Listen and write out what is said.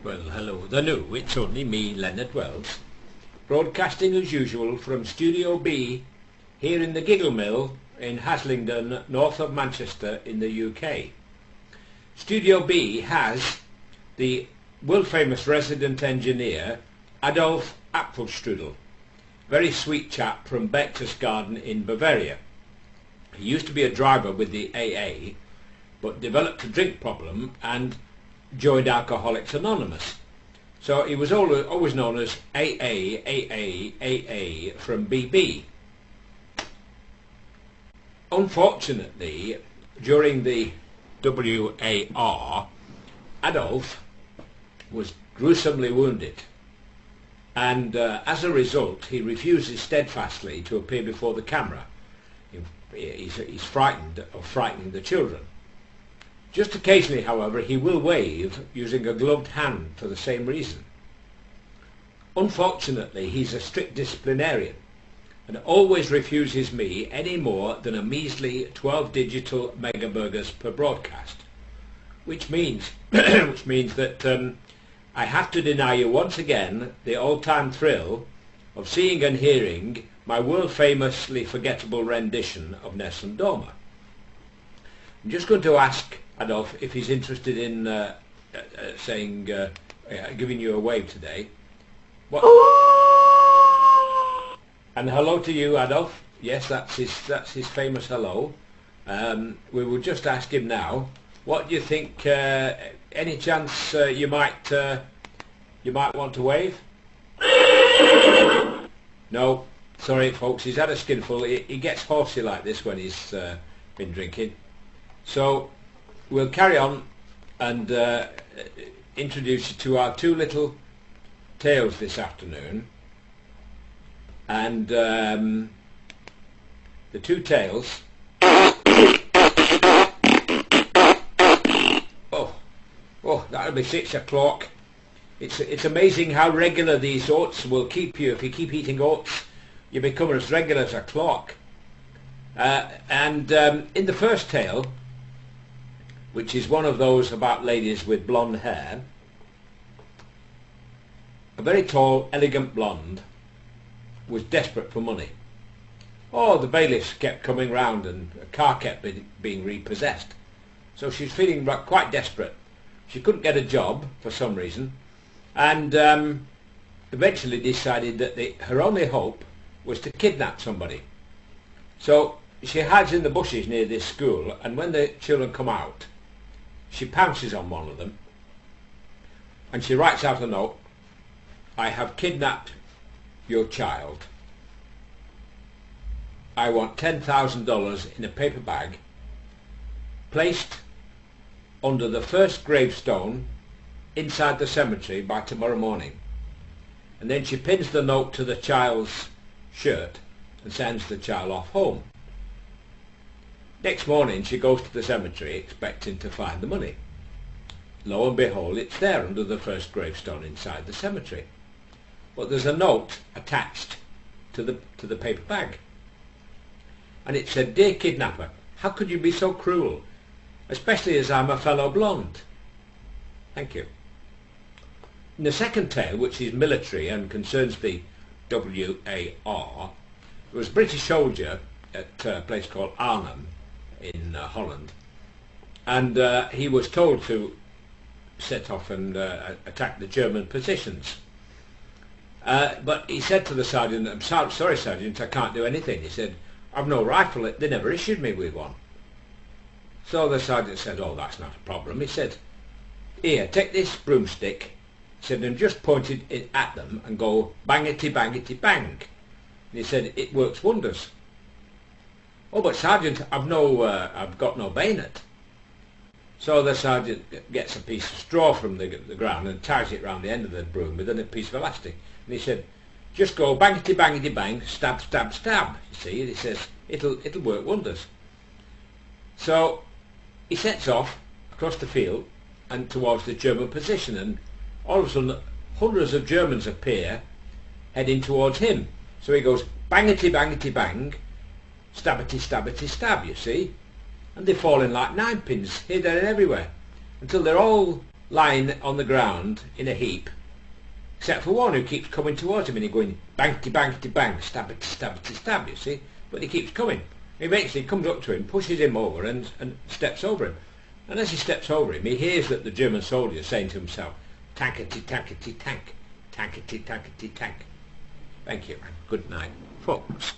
Well, hello there, no, it's only me, Leonard Wells, broadcasting as usual from Studio B here in the Giggle Mill in Haslingden, north of Manchester in the UK. Studio B has the world-famous resident engineer Adolf Apfelstrudel, very sweet chap from Berchtesgaden in Bavaria. He used to be a driver with the AA, but developed a drink problem and joined Alcoholics Anonymous. So he was always known as AA from BB. Unfortunately, during the WAR, Adolf was gruesomely wounded, and as a result he refuses steadfastly to appear before the camera. He's frightened of frightening the children. Just occasionally, however, he will wave using a gloved hand for the same reason. Unfortunately, he's a strict disciplinarian and always refuses me any more than a measly 12 digital megaburgers per broadcast, which means that I have to deny you once again the all-time thrill of seeing and hearing my world-famously forgettable rendition of Nessun Dorma. I'm just going to ask Adolf if he's interested in giving you a wave today. What? And hello to you, Adolf. Yes, that's his famous hello. We will just ask him now. What do you think? Any chance you might want to wave? No, sorry, folks. He's had a skinful. He gets horsey like this when he's been drinking. So we'll carry on and introduce you to our two little tales this afternoon. And the two tales... Oh, that'll be 6 o'clock. It's amazing how regular these oats will keep you. If you keep eating oats, you become as regular as a clock. In the first tale, which is one of those about ladies with blonde hair, a very tall, elegant blonde was desperate for money. Oh, the bailiffs kept coming round and a car kept being repossessed. So she's feeling quite desperate. She couldn't get a job for some reason, and eventually decided that her only hope was to kidnap somebody. So she hides in the bushes near this school, and when the children come out, she pounces on one of them and she writes out a note. I have kidnapped your child. I want $10,000 in a paper bag placed under the first gravestone inside the cemetery by tomorrow morning. And then she pins the note to the child's shirt and sends the child off home. Next morning she goes to the cemetery expecting to find the money. Lo and behold, it's there under the first gravestone inside the cemetery. But there's a note attached to the paper bag. And it said, "Dear kidnapper, how could you be so cruel? Especially as I'm a fellow blonde." Thank you. In the second tale, which is military and concerns the WAR, there was a British soldier at a place called Arnhem in Holland, and he was told to set off and attack the German positions. But he said to the sergeant, "I'm sorry, Sergeant, I can't do anything." He said, "I've no rifle, they never issued me with one." So the sergeant said, "Oh, that's not a problem." He said, "Here, take this broomstick," he said, "and just point it at them and go bangity bangity bang." And he said, "It works wonders." "Oh, but Sergeant, I've got no bayonet." So the sergeant gets a piece of straw from the ground and ties it round the end of the broom with a piece of elastic. And he said, "Just go bangity bangity bang, stab stab stab." You see, and he says, it'll work wonders. So he sets off across the field and towards the German position, and all of a sudden hundreds of Germans appear heading towards him. So he goes bangity bangity bang, stabbity stabbity stab, you see, and they fall in like ninepins here, there and everywhere, until they're all lying on the ground in a heap, except for one who keeps coming towards him, and he's going bangty bangty bang, stabbity stabbity stab, you see, but he keeps coming. Eventually he comes up to him, pushes him over and steps over him, and as he steps over him he hears that the German soldier is saying to himself, tankety tankety tank, tankety tankety tank. Thank you, good night folks.